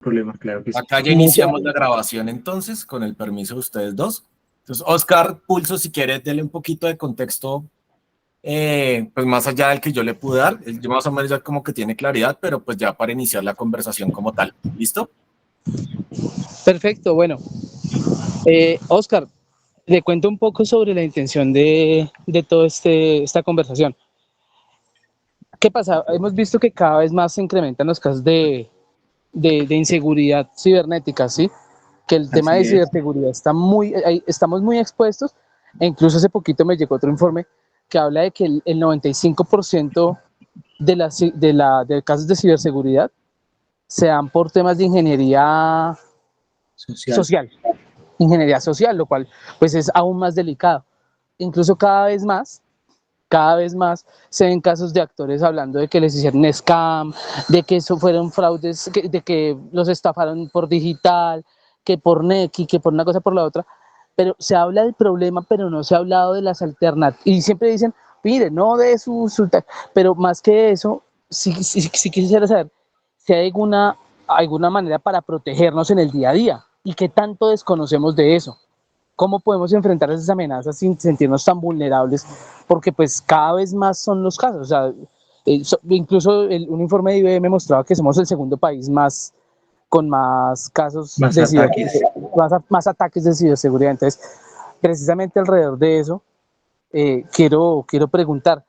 Problema, claro que sí. Acá ya iniciamos la grabación entonces, con el permiso de ustedes dos. Entonces, Oscar, Pulso, si quieres, dele un poquito de contexto, pues más allá del que yo le pude dar. Yo más o menos ya como que tiene claridad, pero pues ya para iniciar la conversación como tal. ¿Listo? Perfecto, bueno. Oscar, le cuento un poco sobre la intención de toda esta conversación. ¿Qué pasa? Hemos visto que cada vez más se incrementan los casos de inseguridad cibernética, ¿sí? Que el tema de Así es. ciberseguridad estamos muy expuestos, e incluso hace poquito me llegó otro informe que habla de que el 95% de casos de ciberseguridad se dan por temas de ingeniería social, lo cual pues es aún más delicado. Incluso cada vez más se ven casos de actores hablando de que les hicieron scam, de que eso fueron fraudes, de que los estafaron por digital, que por Nequi, que por una cosa por la otra, pero se habla del problema, pero no se ha hablado de las alternativas. Y siempre dicen, mire, no de pero más que eso, sí quisiera saber si hay alguna manera para protegernos en el día a día y qué tanto desconocemos de eso. ¿Cómo podemos enfrentar esas amenazas sin sentirnos tan vulnerables? Porque pues cada vez más son los casos. O sea, incluso un informe de IBM mostraba que somos el segundo país con más casos Más de ataques. más ataques de ciberseguridad. Entonces, precisamente alrededor de eso, quiero preguntar,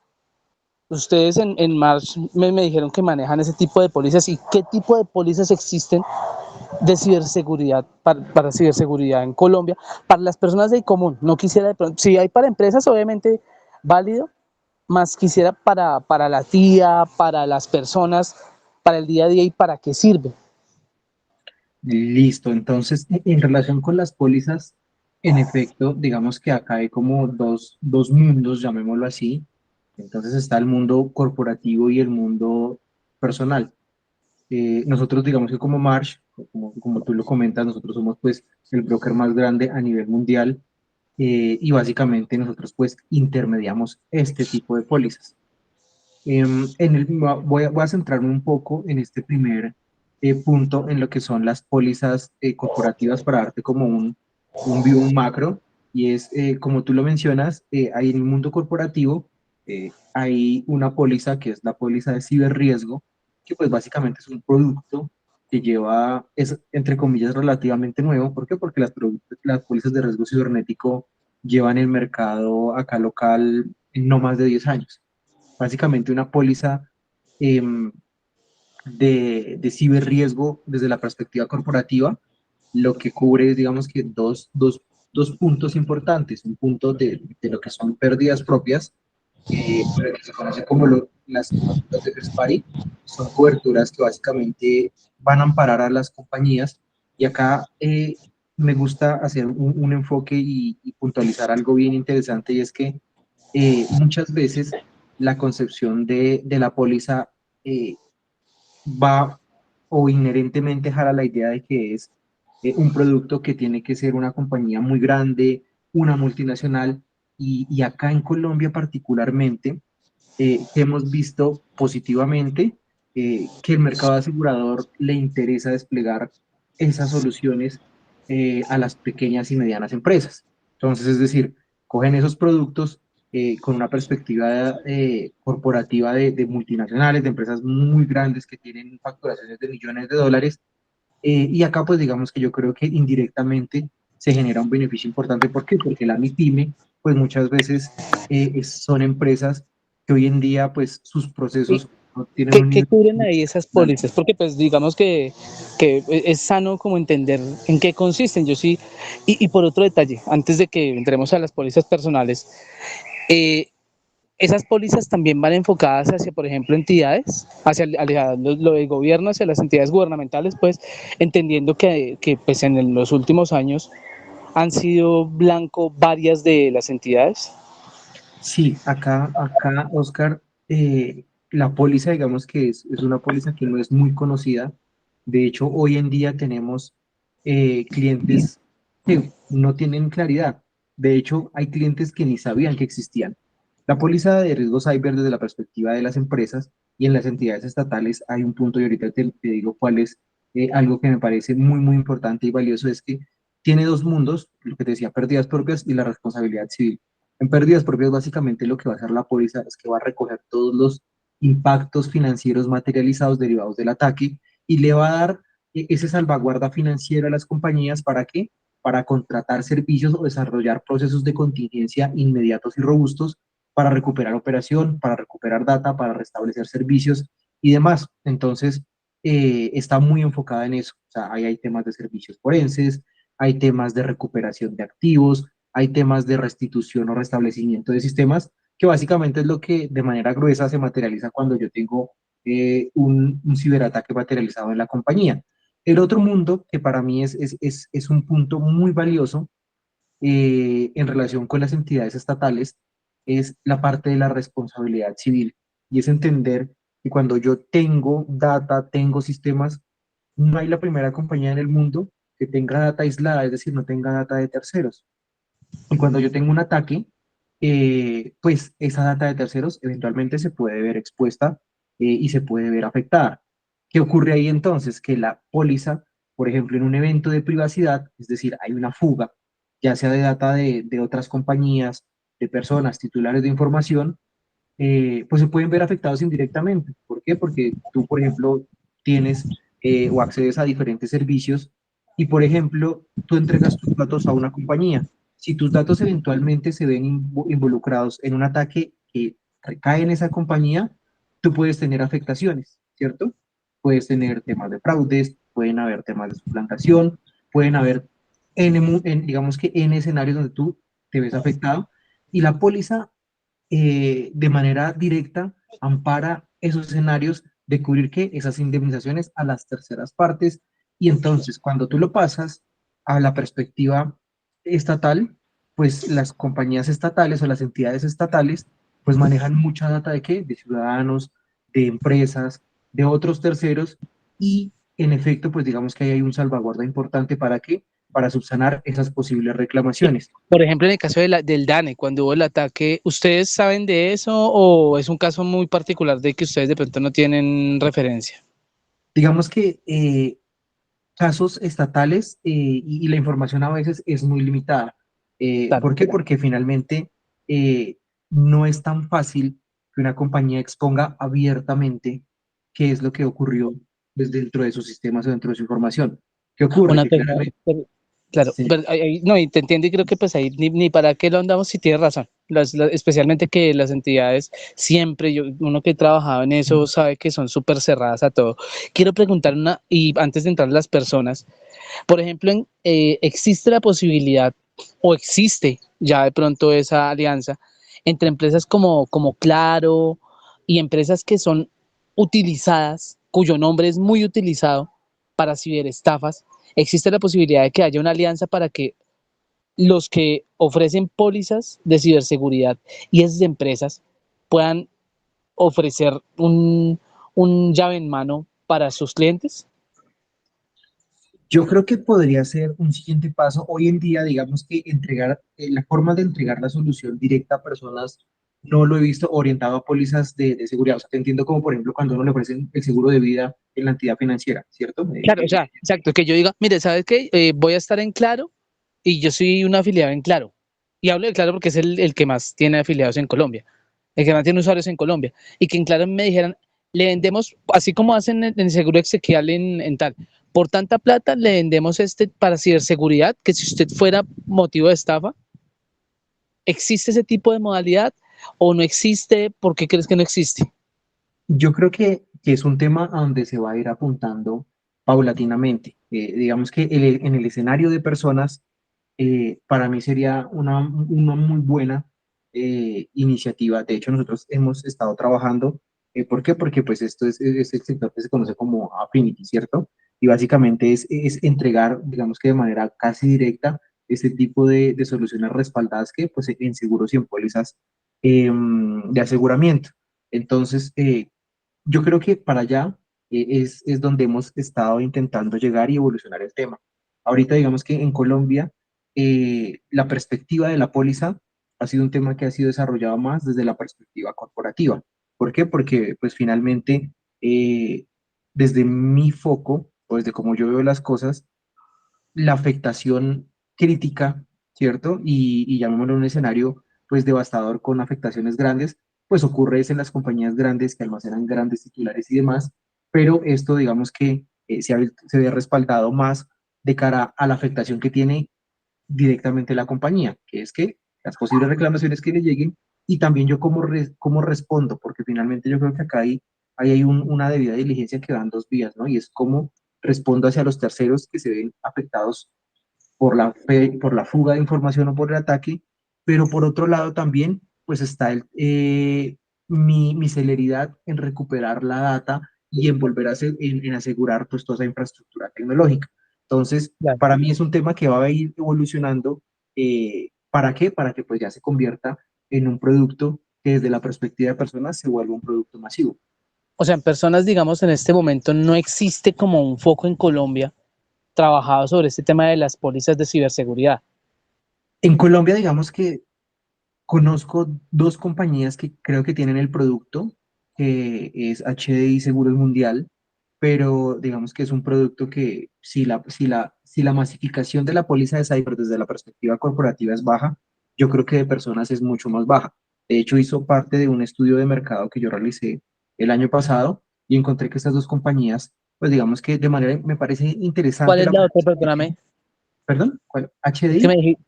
ustedes en March me dijeron que manejan ese tipo de pólizas, y qué tipo de pólizas existen de ciberseguridad para ciberseguridad en Colombia, para las personas del común. No quisiera de pronto, si hay para empresas, obviamente válido, más quisiera para la tía, para las personas, para el día a día y para qué sirve. Listo. Entonces, en relación con las pólizas, en efecto, digamos que acá hay como dos mundos, llamémoslo así. Entonces está el mundo corporativo y el mundo personal. Nosotros, digamos que como Marsh, como tú lo comentas, nosotros somos pues el broker más grande a nivel mundial, y básicamente nosotros pues intermediamos este tipo de pólizas. Voy a centrarme un poco en este primer punto en lo que son las pólizas corporativas para darte como un view macro, y es, como tú lo mencionas, ahí en el mundo corporativo hay una póliza que es la póliza de ciberriesgo, que pues básicamente es un producto que es entre comillas relativamente nuevo. ¿Por qué? Porque las pólizas de riesgo cibernético llevan el mercado acá local en no más de 10 años. Básicamente una póliza eh, de ciberriesgo desde la perspectiva corporativa, lo que cubre es, digamos que dos puntos importantes. Un punto de lo que son pérdidas propias, pero que se conoce como las coberturas de first party. Son coberturas que básicamente van a amparar a las compañías, y acá me gusta hacer un enfoque y puntualizar algo bien interesante, y es que muchas veces la concepción de la póliza eh, va o inherentemente jala la idea de que es un producto que tiene que ser una compañía muy grande, una multinacional, y acá en Colombia particularmente, que hemos visto positivamente que el mercado asegurador le interesa desplegar esas soluciones a las pequeñas y medianas empresas. Entonces, es decir, cogen esos productos con una perspectiva corporativa de multinacionales, de empresas muy grandes que tienen facturaciones de millones de dólares, y acá pues digamos que yo creo que indirectamente se genera un beneficio importante. ¿Por qué? Porque la MIPYME pues muchas veces son empresas que hoy en día pues sus ¿Y procesos no tienen un qué nivel cubren ahí esas alto. pólizas? Porque pues digamos que es sano como entender en qué consisten. Yo sí, y por otro detalle, antes de que entremos a las pólizas personales, eh, esas pólizas también van enfocadas hacia, por ejemplo, entidades, hacia lo del gobierno, hacia las entidades gubernamentales, pues entendiendo que pues en los últimos años han sido blanco varias de las entidades. Sí, acá, Oscar, la póliza, digamos que es una póliza que no es muy conocida. De hecho, hoy en día tenemos clientes que no tienen claridad. De hecho, hay clientes que ni sabían que existían. La póliza de riesgo cyber desde la perspectiva de las empresas y en las entidades estatales hay un punto, y ahorita te digo cuál es, algo que me parece muy, muy importante y valioso es que tiene dos mundos, lo que te decía, pérdidas propias y la responsabilidad civil. En pérdidas propias, básicamente lo que va a hacer la póliza es que va a recoger todos los impactos financieros materializados derivados del ataque y le va a dar ese salvaguarda financiero a las compañías. ¿Para qué? Para contratar servicios o desarrollar procesos de contingencia inmediatos y robustos para recuperar operación, para recuperar data, para restablecer servicios y demás. Entonces, está muy enfocada en eso. O sea, ahí hay temas de servicios forenses, hay temas de recuperación de activos, hay temas de restitución o restablecimiento de sistemas, que básicamente es lo que de manera gruesa se materializa cuando yo tengo un ciberataque materializado en la compañía. El otro mundo, que para mí es un punto muy valioso en relación con las entidades estatales, es la parte de la responsabilidad civil. Y es entender que cuando yo tengo data, tengo sistemas, no hay la primera compañía en el mundo que tenga data aislada, es decir, no tenga data de terceros. Y cuando yo tengo un ataque, pues esa data de terceros eventualmente se puede ver expuesta y se puede ver afectada. ¿Qué ocurre ahí entonces? Que la póliza, por ejemplo, en un evento de privacidad, es decir, hay una fuga, ya sea de data de otras compañías, de personas titulares de información, pues se pueden ver afectados indirectamente. ¿Por qué? Porque tú, por ejemplo, tienes o accedes a diferentes servicios y, por ejemplo, tú entregas tus datos a una compañía. Si tus datos eventualmente se ven involucrados en un ataque que recae en esa compañía, tú puedes tener afectaciones, ¿cierto? Puedes tener temas de fraudes, pueden haber temas de suplantación, pueden haber, digamos que en escenarios donde tú te ves afectado y la póliza de manera directa ampara esos escenarios de cubrir que esas indemnizaciones a las terceras partes y entonces cuando tú lo pasas a la perspectiva estatal, pues las compañías estatales o las entidades estatales pues manejan mucha data de qué, de ciudadanos, de empresas, de otros terceros y en efecto pues digamos que ahí hay un salvaguarda importante para qué, para subsanar esas posibles reclamaciones. Por ejemplo, en el caso del DANE, cuando hubo el ataque, ¿ustedes saben de eso o es un caso muy particular de que ustedes de pronto no tienen referencia? Digamos que casos estatales y la información a veces es muy limitada. Claro. ¿Por qué? Porque finalmente eh, no es tan fácil que una compañía exponga abiertamente qué es lo que ocurrió desde dentro de sus sistemas o dentro de su información. ¿Qué ocurre? Una Que cosa, claramente, claro, sí, pero no, y te entiendo y creo que pues ahí ni para qué lo andamos si tienes razón. Especialmente que las entidades siempre, uno que ha trabajado en eso sabe que son súper cerradas a todo. Quiero preguntar una, y antes de entrar a las personas, por ejemplo, ¿existe la posibilidad o existe ya de pronto esa alianza entre empresas como Claro y empresas que son utilizadas, cuyo nombre es muy utilizado para ciberestafas? ¿Existe la posibilidad de que haya una alianza para que los que ofrecen pólizas de ciberseguridad y esas empresas puedan ofrecer un llave en mano para sus clientes? yo creo que podría ser un siguiente paso. Hoy en día, digamos que entregar, la forma de entregar la solución directa a personas, no lo he visto orientado a pólizas de seguridad. O sea, te entiendo como, por ejemplo, cuando uno le ofrecen el seguro de vida en la entidad financiera, ¿cierto? Claro, o sea, exacto, que yo diga, mire, ¿sabes qué? Voy a estar en Claro y yo soy un afiliado en Claro. Y hablo de Claro porque es el que más tiene afiliados en Colombia, el que más tiene usuarios en Colombia. Y que en Claro me dijeran, le vendemos, así como hacen en el seguro exequial en tal, por tanta plata le vendemos este para ciberseguridad, que si usted fuera motivo de estafa, ¿existe ese tipo de modalidad o no existe? ¿Por qué crees que no existe? Yo creo que es un tema a donde se va a ir apuntando paulatinamente. Digamos que en el escenario de personas, para mí sería una muy buena iniciativa. De hecho, nosotros hemos estado trabajando. ¿Por qué? Porque pues esto es el sector que se conoce como Affinity, ¿cierto? Y básicamente es entregar, digamos que de manera casi directa, este tipo de soluciones respaldadas que pues en seguros y en pólizas de aseguramiento. Entonces, yo creo que para allá es donde hemos estado intentando llegar y evolucionar el tema. Ahorita digamos que en Colombia la perspectiva de la póliza ha sido un tema que ha sido desarrollado más desde la perspectiva corporativa. ¿Por qué? Porque pues finalmente desde mi foco o desde cómo yo veo las cosas, la afectación crítica, ¿cierto? Y llamémoslo un escenario pues devastador con afectaciones grandes, pues ocurre es en las compañías grandes que almacenan grandes titulares y demás, pero esto digamos que se ve respaldado más de cara a la afectación que tiene directamente la compañía, que es que las posibles reclamaciones que le lleguen y también yo cómo respondo, porque finalmente yo creo que acá hay una debida diligencia que va en dos vías, ¿no? Y es cómo respondo hacia los terceros que se ven afectados por la fuga de información o por el ataque, pero por otro lado también, pues está mi celeridad en recuperar la data y en volver en asegurar pues toda esa infraestructura tecnológica. Entonces, Claro. para mí es un tema que va a ir evolucionando. ¿Para qué? Para que pues ya se convierta en un producto que desde la perspectiva de personas se vuelva un producto masivo. O sea, en personas, digamos, en este momento no existe como un foco en Colombia trabajado sobre este tema de las pólizas de ciberseguridad. En Colombia, digamos que conozco dos compañías que creo que tienen el producto, que es HDI Seguros Mundial, pero digamos que es un producto que si la masificación de la póliza de cyber desde la perspectiva corporativa es baja, yo creo que de personas es mucho más baja. De hecho, hizo parte de un estudio de mercado que yo realicé el año pasado y encontré que estas dos compañías, pues digamos que de manera me parece ¿Cuál interesante es la la otra? propuesta que Perdóname. tienen. ¿Perdón? ¿Cuál? Es que me dijiste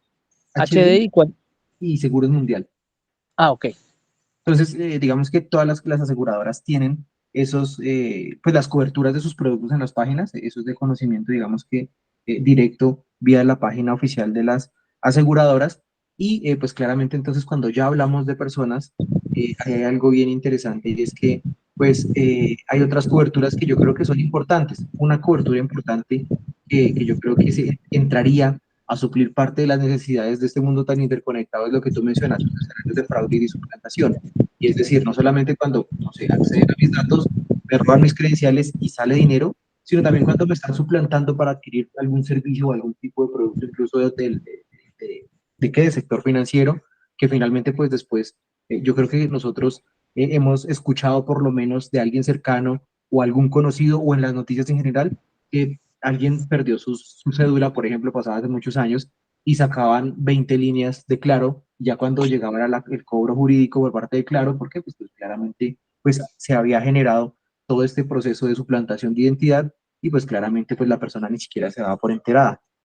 HDI HDI, ¿cuál? y Seguros Mundial. Ah, ok. Entonces, digamos que todas las aseguradoras tienen pues las coberturas de sus productos en las páginas, eso es de conocimiento, digamos que directo vía la página oficial de las aseguradoras. Y pues claramente entonces cuando ya hablamos de personas, ahí hay algo bien interesante y es que pues hay otras coberturas que yo creo que son importantes. Una cobertura importante que yo creo que entraría a suplir parte de las necesidades de este mundo tan interconectado es lo que tú mencionas, los escenarios de fraude y de suplantación. Y es decir, no solamente cuando, no sé, acceden a mis datos, me roban mis credenciales y sale dinero, sino también cuando me están suplantando para adquirir algún servicio o algún tipo de producto, incluso de sector financiero, que finalmente, pues después, yo creo que nosotros hemos escuchado por lo menos de alguien cercano o algún conocido o en las noticias en general, que alguien perdió su cédula, por ejemplo, pasada hace muchos años, y sacaban 20 líneas de Claro, ya cuando llegaba el cobro jurídico por parte de Claro, porque pues claramente pues, se había generado todo este proceso de suplantación de identidad y pues claramente pues la persona ni siquiera se daba por enterada.